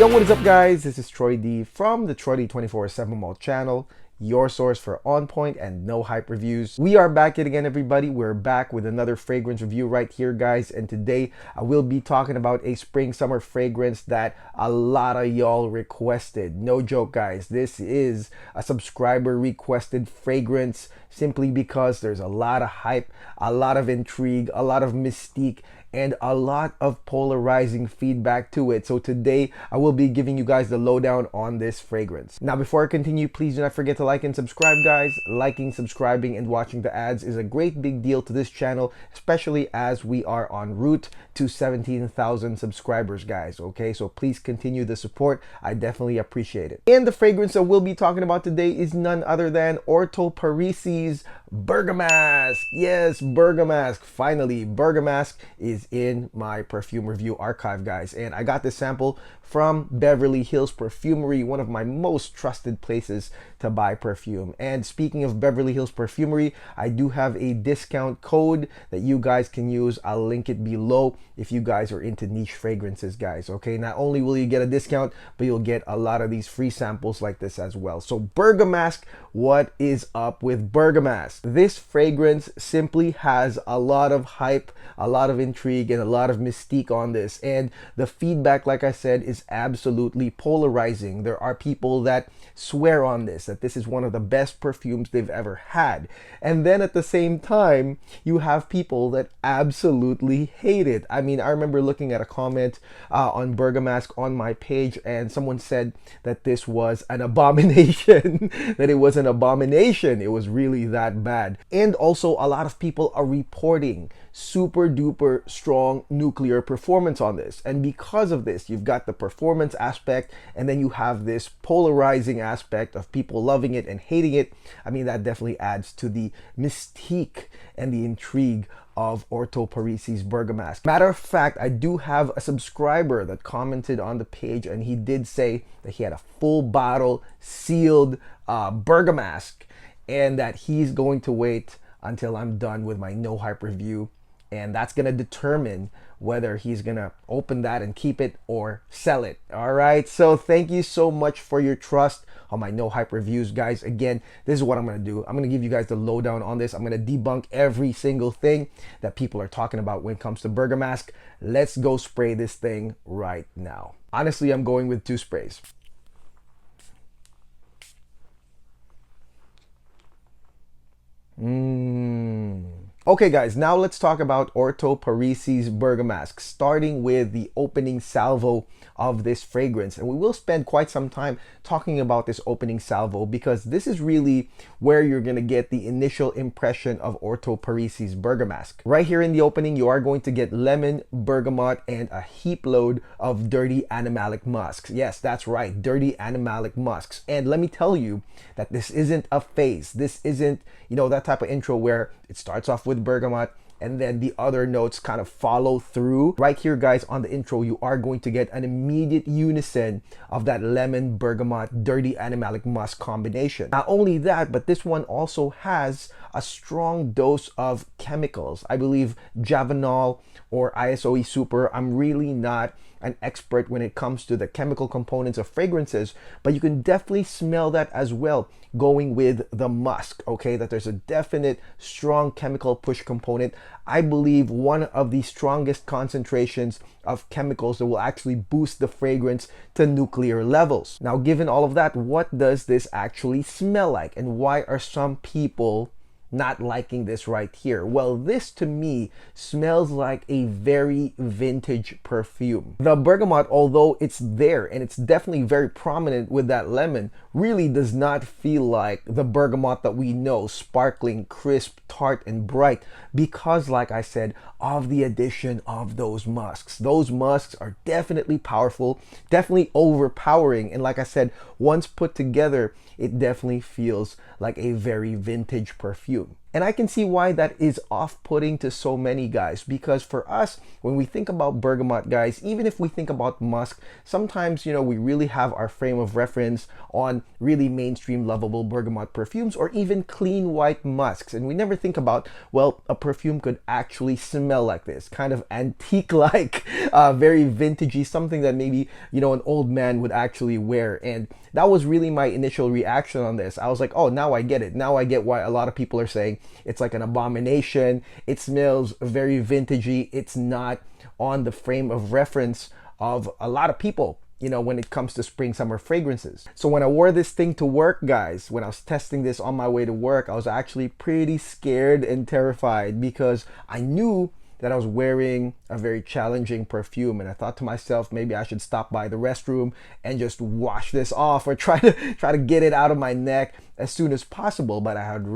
Yo, what is up guys? This is Troy D from the Troy D 24/7 Mall channel, your source for on point and no hype reviews. We are back yet again, everybody. We're back with another fragrance review right here, guys. And today I will be talking about a spring summer fragrance that a lot of y'all requested. No joke, guys. This is a subscriber requested fragrance simply because there's a lot of hype, a lot of intrigue, a lot of mystique, and a lot of polarizing feedback to it. So today I will be giving you guys the lowdown on this fragrance. Now before I continue, please do not forget to like and subscribe, guys. Liking, subscribing, and watching the ads is a great big deal to this channel, especially as we are en route to 17,000 subscribers, guys. Okay, so please continue the support. I definitely appreciate it. And the fragrance that we'll be talking about today is none other than Orto Parisi Bergamask. Yes, Bergamask. Finally, Bergamask is in my perfume review archive, guys, and I got this sample from Beverly Hills Perfumery, one of my most trusted places to buy perfume. And speaking of Beverly Hills Perfumery, I do have a discount code that you guys can use. I'll link it below if you guys are into niche fragrances, guys. Okay, not only will you get a discount, but you'll get a lot of these free samples like this as well. So Bergamask, what is up with Bergamask? This fragrance simply has a lot of hype, a lot of intrigue, and a lot of mystique on this. And the feedback, like I said, is absolutely polarizing. There are people that swear on this, that this is one of the best perfumes they've ever had. And then at the same time, you have people that absolutely hate it. I mean, I remember looking at a comment on Bergamask on my page, and someone said that this was an abomination, that it was an abomination. It was really that bad. And also a lot of people are reporting super duper strong nuclear performance on this. And because of this, you've got the performance aspect, and then you have this polarizing aspect of people loving it and hating it. I mean, that definitely adds to the mystique and the intrigue of Orto Parisi Bergamask. Matter of fact, I do have a subscriber that commented on the page, and he did say that he had a full bottle sealed Bergamask, and that he's going to wait until I'm done with my no hype review, and that's gonna determine whether he's gonna open that and keep it or sell it. All right, so thank you so much for your trust on my no hype reviews, guys. Again, this is what I'm gonna do. I'm gonna give you guys the lowdown on this. I'm gonna debunk every single thing that people are talking about when it comes to Bergamask. Let's go spray this thing right now. Honestly, I'm going with 2 sprays. Okay guys, now let's talk about Orto Parisi Bergamask, starting with the opening salvo of this fragrance. And we will spend quite some time talking about this opening salvo because this is really where you're going to get the initial impression of Orto Parisi Bergamask. Right here in the opening, you are going to get lemon, bergamot, and a heap load of dirty animalic musks. Yes, that's right, dirty animalic musks. And let me tell you that this isn't a phase. This isn't, you know, that type of intro where it starts off with bergamot and then the other notes kind of follow through. Right here, guys, on the intro, you are going to get an immediate unison of that lemon, bergamot, dirty animalic musk combination. Not only that, but this one also has a strong dose of chemicals. I believe Javanol or ISOE Super. I'm really not an expert when it comes to the chemical components of fragrances, but you can definitely smell that as well going with the musk, okay? That there's a definite strong chemical push component. I believe one of the strongest concentrations of chemicals that will actually boost the fragrance to nuclear levels. Now, given all of that, what does this actually smell like, and why are some people not liking this right here? Well, this to me smells like a very vintage perfume. The bergamot, although it's there and it's definitely very prominent with that lemon, really does not feel like the bergamot that we know, sparkling, crisp, tart, and bright, because like I said, of the addition of those musks. Those musks are definitely powerful, definitely overpowering, and like I said, once put together, it definitely feels like a very vintage perfume. And I can see why that is off-putting to so many guys, because for us, when we think about bergamot, guys, even if we think about musk, sometimes, we really have our frame of reference on really mainstream lovable bergamot perfumes or even clean white musks. And we never think about, well, a perfume could actually smell like this, kind of antique-like, very vintagey, something that maybe, an old man would actually wear. And that was really my initial reaction on this. I was like, oh, now I get it. Now I get why a lot of people are saying it's like an abomination. It smells very vintagey. It's not on the frame of reference of a lot of people, when it comes to spring summer fragrances. So when I wore this thing to work, guys, when I was testing this on my way to work, I was actually pretty scared and terrified because I knew that I was wearing a very challenging perfume, and I thought to myself, maybe I should stop by the restroom and just wash this off or try to get it out of my neck as soon as possible. But I had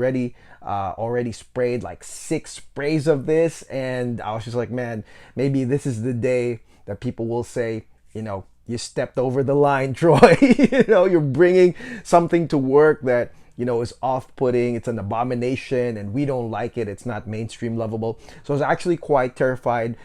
already sprayed like 6 sprays of this, and I was just like, man, maybe this is the day that people will say, you stepped over the line, Troy. You're bringing something to work that is off-putting, it's an abomination, and we don't like it, it's not mainstream lovable. So I was actually quite terrified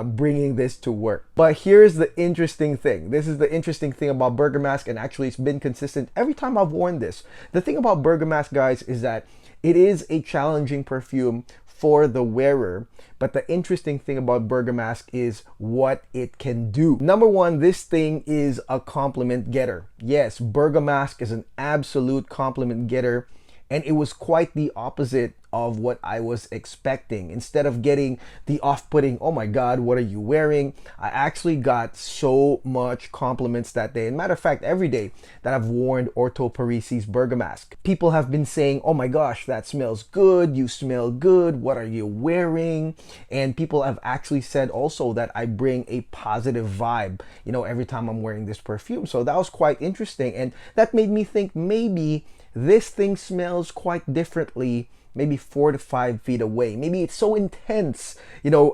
bringing this to work. But here's the interesting thing. This is the interesting thing about Bergamask, and actually it's been consistent every time I've worn this. The thing about Bergamask, guys, is that it is a challenging perfume for the wearer, but the interesting thing about Bergamask is what it can do. Number one, this thing is a compliment getter. Yes, Bergamask is an absolute compliment getter, and it was quite the opposite of what I was expecting. Instead of getting the off-putting, oh my God, what are you wearing? I actually got so much compliments that day. And matter of fact, every day that I've worn Orto Parisi's Bergamask, people have been saying, oh my gosh, that smells good. You smell good. What are you wearing? And people have actually said also that I bring a positive vibe, every time I'm wearing this perfume. So that was quite interesting. And that made me think maybe this thing smells quite differently, maybe 4 to 5 feet away. Maybe it's so intense,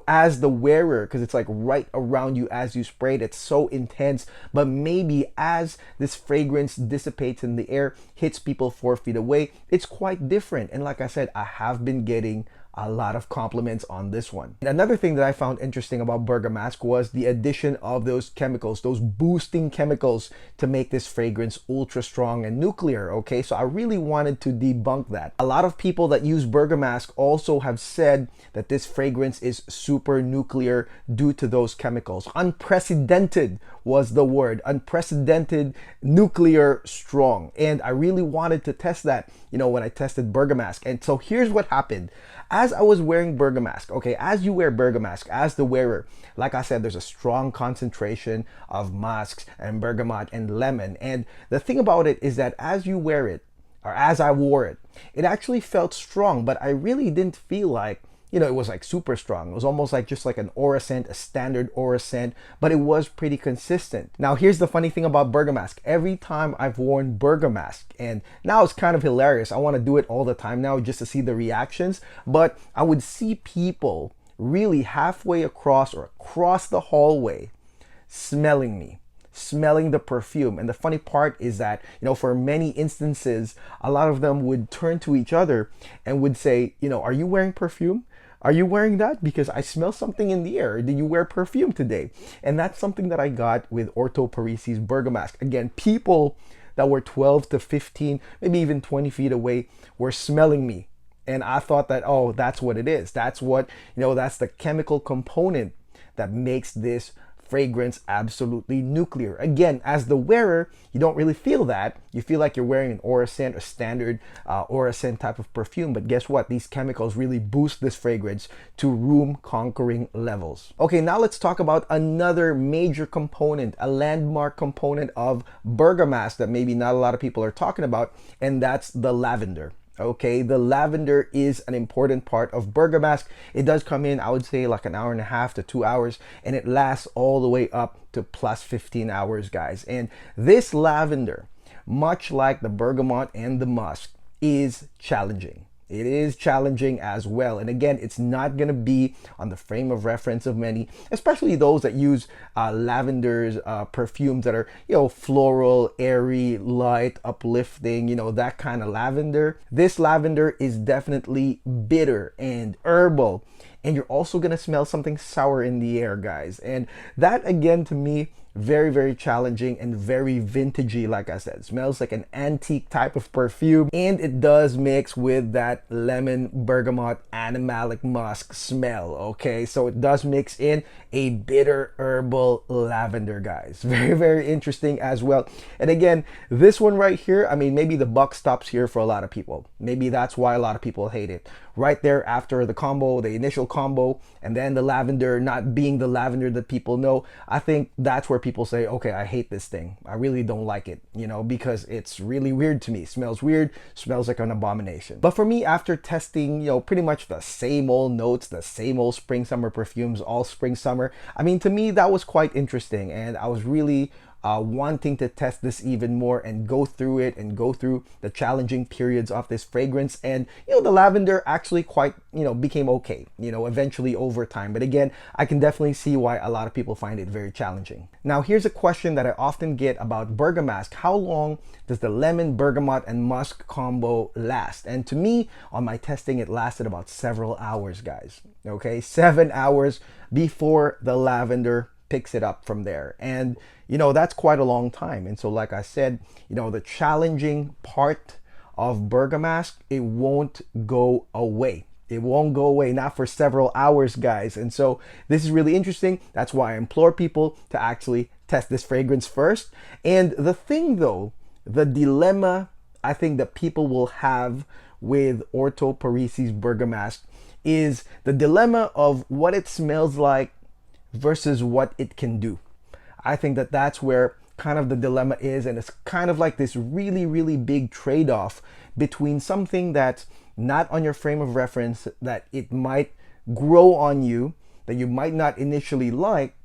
as the wearer, because it's like right around you as you spray it. It's so intense. But maybe as this fragrance dissipates in the air, hits people 4 feet away, it's quite different. And like I said, I have been getting a lot of compliments on this one. And another thing that I found interesting about Bergamask was the addition of those chemicals, those boosting chemicals to make this fragrance ultra strong and nuclear. Okay, so I really wanted to debunk that. A lot of people that use Bergamask also have said that this fragrance is super nuclear due to those chemicals. Unprecedented was the word. Unprecedented, nuclear, strong. And I really wanted to test that, when I tested Bergamask. And so here's what happened. As I was wearing Bergamask, okay, as you wear Bergamask, as the wearer, like I said, there's a strong concentration of musks and bergamot and lemon. And the thing about it is that as you wear it, or as I wore it, it actually felt strong, but I really didn't feel like, it was like super strong. It was almost like just like an aura scent, a standard aura scent, but it was pretty consistent. Now, here's the funny thing about Bergamask. Every time I've worn Bergamask, and now it's kind of hilarious. I want to do it all the time now just to see the reactions, but I would see people really halfway across or across the hallway smelling me, smelling the perfume. And the funny part is that, for many instances, a lot of them would turn to each other and would say, are you wearing perfume? Are you wearing that? Because I smell something in the air. Did you wear perfume today? And that's something that I got with Orto Parisi's Bergamask. Again, people that were 12 to 15, maybe even 20 feet away were smelling me. And I thought that, oh, that's what it is. That's what, that's the chemical component that makes this fragrance absolutely nuclear. Again, as the wearer, you don't really feel that. You feel like you're wearing an aura scent, a standard aura scent type of perfume. But guess what? These chemicals really boost this fragrance to room-conquering levels. Okay, now let's talk about another major component, a landmark component of Bergamask that maybe not a lot of people are talking about, and that's the lavender. Okay, the lavender is an important part of Bergamask. It does come in, I would say, like an hour and a half to 2 hours, and it lasts all the way up to plus 15 hours, guys. And this lavender, much like the bergamot and the musk, is challenging. It is challenging as well. And again, it's not going to be on the frame of reference of many, especially those that use lavenders, perfumes that are, floral, airy, light, uplifting, that kind of lavender. This lavender is definitely bitter and herbal. And you're also going to smell something sour in the air, guys. And that, again, to me, very, very challenging and very vintagey. Like I said, smells like an antique type of perfume, and it does mix with that lemon bergamot animalic musk smell. Okay, so it does mix in a bitter herbal lavender, guys. Very, very interesting as well. And again, this one right here, I mean, maybe the buck stops here for a lot of people. Maybe that's why a lot of people hate it. Right there after the combo, the initial combo, and then the lavender not being the lavender that people know, I think that's where people say, okay, I hate this thing. I really don't like it, because it's really weird to me. Smells weird, smells like an abomination. But for me, after testing, pretty much the same old notes, the same old spring summer perfumes, all spring summer, I mean, to me, that was quite interesting. And I was really wanting to test this even more and go through it and go through the challenging periods of this fragrance. And the lavender actually quite became okay eventually over time. But again, I can definitely see why a lot of people find it very challenging. Now here's a question that I often get about Bergamask: how long does the lemon, bergamot, and musk combo last? And to me, on my testing, it lasted about several hours, guys. Okay, 7 hours before the lavender picks it up from there. And that's quite a long time. And so, like I said, the challenging part of Bergamask, it won't go away. It won't go away, not for several hours, guys. And so this is really interesting. That's why I implore people to actually test this fragrance first. And the thing though, the dilemma I think that people will have with Orto Parisi Bergamask is the dilemma of what it smells like versus what it can do. I think that that's where kind of the dilemma is, and it's kind of like this really, really big trade-off between something that's not on your frame of reference, that it might grow on you, that you might not initially like,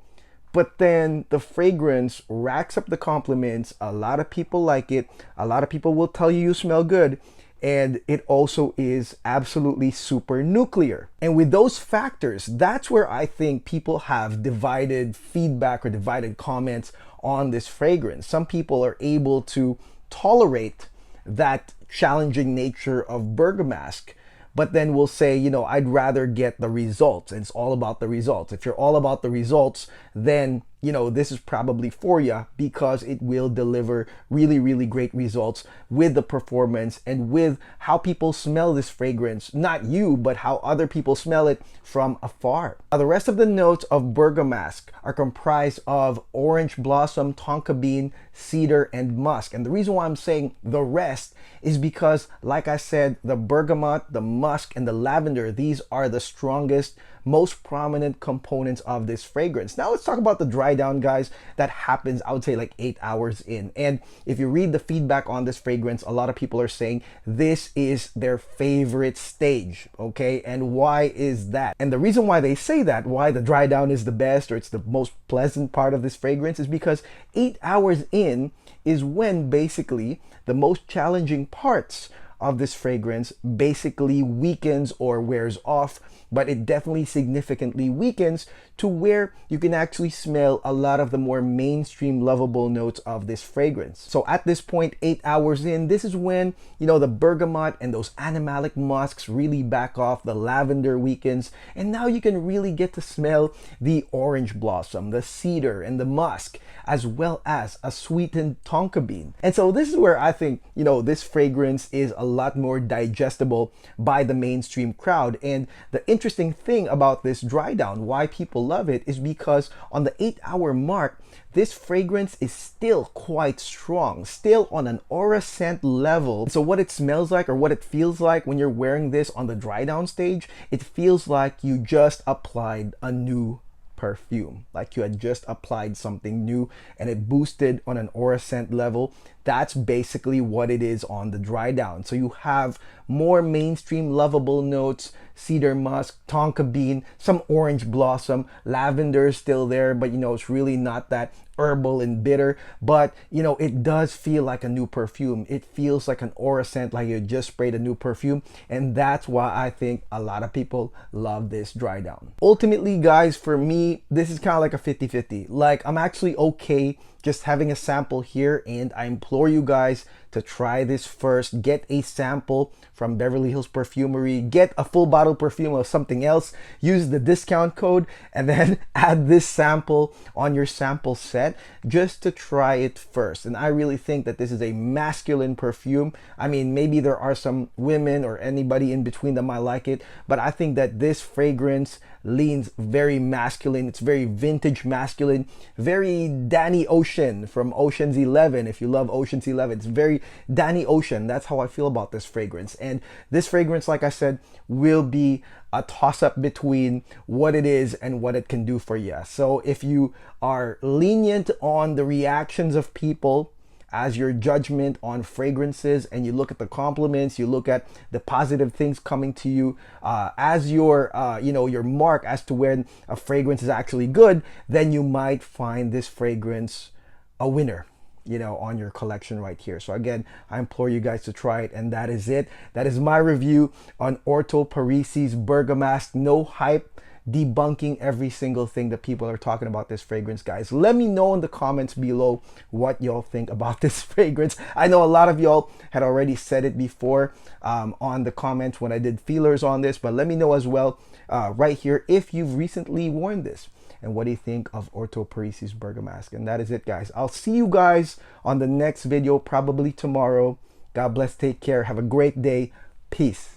but then the fragrance racks up the compliments. A lot of people like it. A lot of people will tell you you smell good. And it also is absolutely super nuclear. And with those factors, that's where I think people have divided feedback or divided comments on this fragrance. Some people are able to tolerate that challenging nature of Bergamask, but then will say, I'd rather get the results. And it's all about the results. If you're all about the results, then this is probably for you, because it will deliver really, really great results with the performance and with how people smell this fragrance. Not you, but how other people smell it from afar. Now, the rest of the notes of Bergamask are comprised of orange blossom, tonka bean, cedar, and musk. And the reason why I'm saying the rest is because, like I said, the bergamot, the musk, and the lavender, these are the strongest, most prominent components of this fragrance. Now let's talk about the dry down, guys. That happens, I would say, like 8 hours in. And if you read the feedback on this fragrance, a lot of people are saying this is their favorite stage. Okay, and why is that? And the reason why they say that, why the dry down is the best, or it's the most pleasant part of this fragrance, is because 8 hours in is when basically the most challenging parts of this fragrance basically weakens or wears off, but it definitely significantly weakens to where you can actually smell a lot of the more mainstream lovable notes of this fragrance. So at this point, 8 hours in, this is when, the bergamot and those animalic musks really back off, the lavender weakens, and now you can really get to smell the orange blossom, the cedar, and the musk, as well as a sweetened tonka bean. And so this is where I think, this fragrance is a lot more digestible by the mainstream crowd. And the interesting thing about this dry down, why people love it, is because on the 8 hour mark, this fragrance is still quite strong, still on an aura scent level. So what it smells like, or what it feels like when you're wearing this on the dry down stage, it feels like you just applied a new perfume, like you had just applied something new and it boosted on an aura scent level. That's basically what it is on the dry down. So you have more mainstream lovable notes, cedar musk, tonka bean, some orange blossom, lavender is still there, but you know, it's really not that herbal and bitter. But you know, it does feel like a new perfume. It feels like an aura scent, like you just sprayed a new perfume. And that's why I think a lot of people love this dry down. Ultimately guys, for me, this is kind of like a 50-50. Like, I'm actually okay just having a sample here, and I implore you guys to try this first. Get a sample from Beverly Hills Perfumery, get a full bottle perfume of something else, use the discount code, and then add this sample on your sample set just to try it first. And I really think that this is a masculine perfume. I mean, maybe there are some women or anybody in between that might like it, but I think that this fragrance leans very masculine. It's very vintage masculine, very Danny Ocean from Ocean's 11. If you love Ocean's 11, it's very Danny Ocean. That's how I feel about this fragrance. And this fragrance, like I said, will be a toss-up between what it is and what it can do for you. So if you are lenient on the reactions of people as your judgment on fragrances, and you look at the compliments, you look at the positive things coming to you as your you know, your mark as to when a fragrance is actually good, then you might find this fragrance a winner, you know, on your collection right here. So again, I implore you guys to try it, and that is it. That is my review on Orto Parisi's Bergamask. No hype, debunking every single thing that people are talking about this fragrance, guys. Let me know in the comments below what y'all think about this fragrance. I know a lot of y'all had already said it before on the comments when I did feelers on this, but let me know as well right here if you've recently worn this and what do you think of Orto Parisi's Bergamask. And that is it, guys. I'll see you guys on the next video, probably tomorrow. God bless, take care, have a great day, peace.